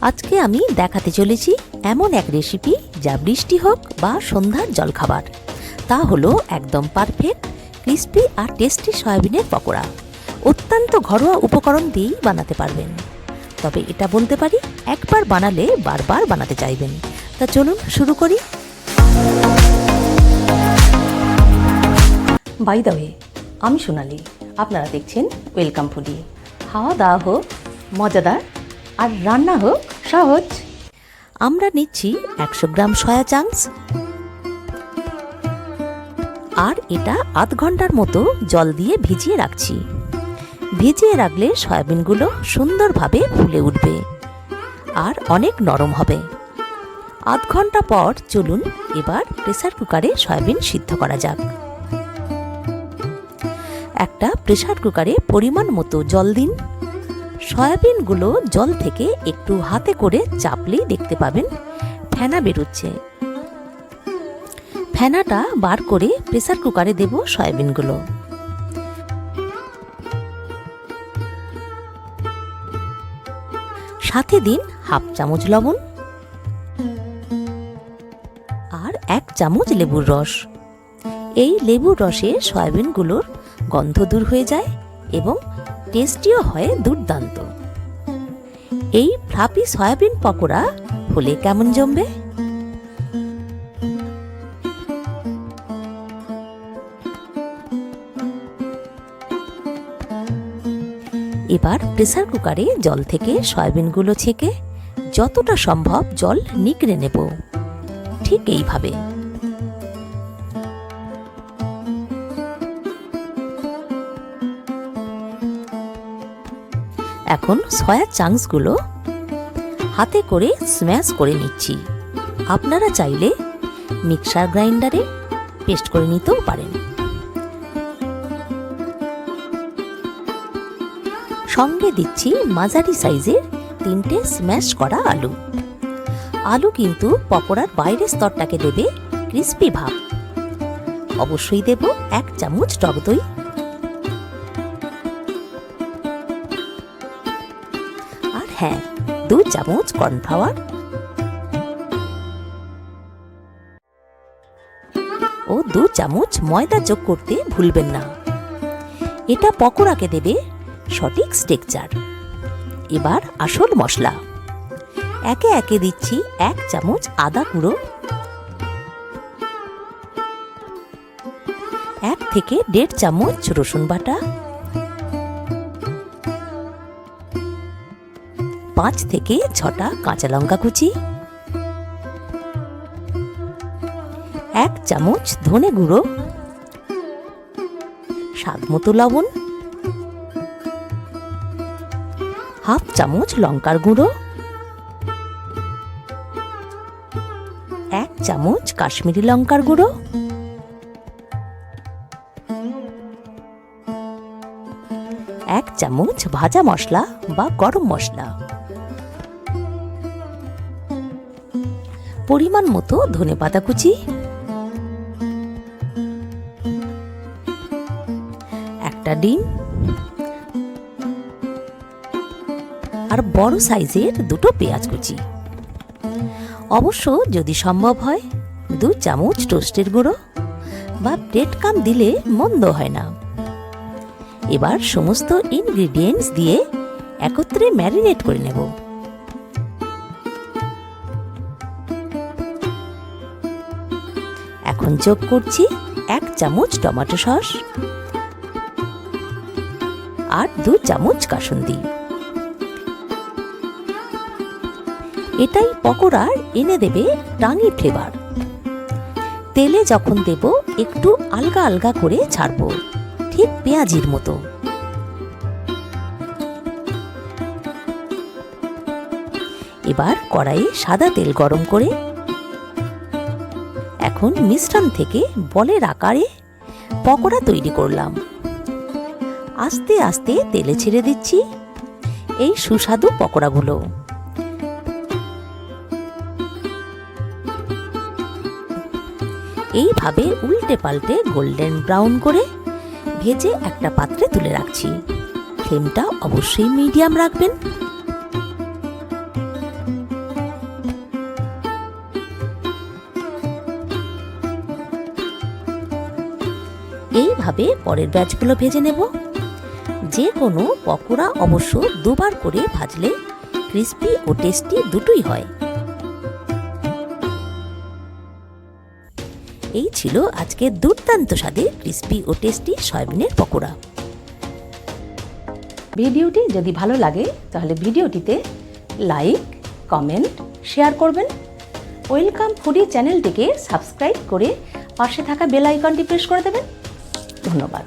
আজকে আমি দেখাতে চলেছি এমন এক রেসিপি যা বৃষ্টি হোক বা সন্ধ্যার জলখাবার, তা হলো একদম পারফেক্ট ক্রিস্পি আর টেস্টি সয়াবিনের পকোড়া। অত্যন্ত ঘরোয়া উপকরণ দিয়েই বানাতে পারবেন, তবে এটা বলতে পারি একবার বানালে বারবার বানাতে চাইবেন। তা চলুন শুরু করি। বাই দ্য ওয়ে, আমি সোনালি, আপনারা দেখছেন ওয়েলকাম ফুডি। খাওয়া দাওয়া হোক মজাদার আর রান্না হোক সহজ। আমরা নিচ্ছি 100 গ্রাম সয়া চাংস, আর এটা আধ ঘন্টার মতো জল দিয়ে ভিজিয়ে রাখছি। ভিজিয়ে রাখলে সয়াবিনগুলো সুন্দরভাবে ফুলে উঠবে আর অনেক নরম হবে। আধ ঘন্টা পর চলুন এবার প্রেসার কুকারে সয়াবিন সিদ্ধ করা যাক। একটা প্রেসার কুকারে পরিমাণ মতো জল দিন। সয়াবিনগুলো জল থেকে একটু হাতে করে চাপলেই দেখতে পাবেন ফেনা বেরোচ্ছে। ফেনাটা বার করে প্রেসার কুকারে দেব সয়াবিনগুলো। সাথে দিন হাফ চামচ লবণ আর 1 চামচ লেবুর রস। এই লেবুর রসে সয়াবিনগুলোর গন্ধ দূর হয়ে যায় এবং টেস্টিও হয় দুর্দান্ত। এই ফ্লাফি সয়াবিন পকোড়া হলে কেমন জমবে। এবার প্রেসার কুকারে জল থেকে সয়াবিনগুলো ছেঁকে যতটা সম্ভব জল নিগড়ে নেব, ঠিক এইভাবে। এখন সয়া চাংসগুলো হাতে করে স্ম্যাশ করে নিচ্ছি। আপনারা চাইলে মিক্সার গ্রাইন্ডারে পেস্ট করে নিতেও পারেন। সঙ্গে দিচ্ছি মাঝারি সাইজের 3টে স্ম্যাশ করা আলু। আলু কিন্তু পকোড়ার বাইরের স্তরটাকে দেবে ক্রিস্পি ভাব। অবশ্যই দেব 1 চামচ টক দই, হ্যাঁ 2 চামচ কর্নফ্লাওয়ার ও 2 চামচ ময়দা যোগ করতে ভুলবেন না। এটা পকোড়াকে দেবে সঠিক টেক্সচার। এবার আসল মশলা একে একে দিচ্ছি 1 চামচ আদা গুঁড়ো, 1 থেকে 1.5 চামচ রসুন বাটা, 5 থেকে 6টা কাঁচা লঙ্কা কুচি, 1 চামচ ধনে গুঁড়ো, স্বাদ মতো লবণ, হাফ চামচ লঙ্কার গুঁড়ো, 1 চামচ কাশ্মীরি লঙ্কার গুঁড়ো, 1 চামচ ভাজা মশলা বা গরম মশলা, পরিমাণ মতো ধনেপাতা কুচি, 1টা ডিম আর বড় সাইজের 2টো পেঁয়াজ কুচি। অবশ্য যদি সম্ভব হয় 2 চামচ টোস্টের গুঁড়ো বা ব্রেড ক্রাম্ব দিলে মন্দ হয় না। এবার সমস্ত ইনগ্রিডিয়েন্টস দিয়ে একত্রে ম্যারিনেট করে নেব। এখন যোগ করছি 1 চামচ টমেটো সস আর 2 চামচ কাসুন্দি। এটাই পকোড়ার এনে দেবে টাঙি ফ্লেভার। তেলে যখন দেব একটু আলগা আলগা করে ছাড়বো, ঠিক পেঁয়াজির মতো। এবার কড়াইয়ে সাদা তেল গরম করে এখন মিশ্রণ থেকে বলের আকারে পকোড়া তৈরি করলাম। আস্তে আস্তে তেলে ছেড়ে দিচ্ছি এই সুস্বাদু পকোড়াগুলো। এইভাবে উল্টে পাল্টে গোল্ডেন ব্রাউন করে ভেজে একটা পাত্রে তুলে রাখছি। ফ্লেমটা অবশ্যই মিডিয়াম রাখবেন। এইভাবে পরের ব্যাচগুলো ভেজে নেব। যে কোনো পকোড়া অবশ্য দুবার করে ভাজলে ক্রিস্পি ও টেস্টি দুটোই হয়। এই ছিল আজকের দুর্দান্ত স্বাদের ক্রিস্পি ও টেস্টি সয়াবিনের পকোড়া। ভিডিওটি যদি ভালো লাগে তাহলে ভিডিওটিতে লাইক, কমেন্ট, শেয়ার করবেন। ওয়েলকাম ফুডি চ্যানেলটিকে সাবস্ক্রাইব করে পাশে থাকা বেল আইকনটি প্রেস করে দেবেন। ধন্যবাদ।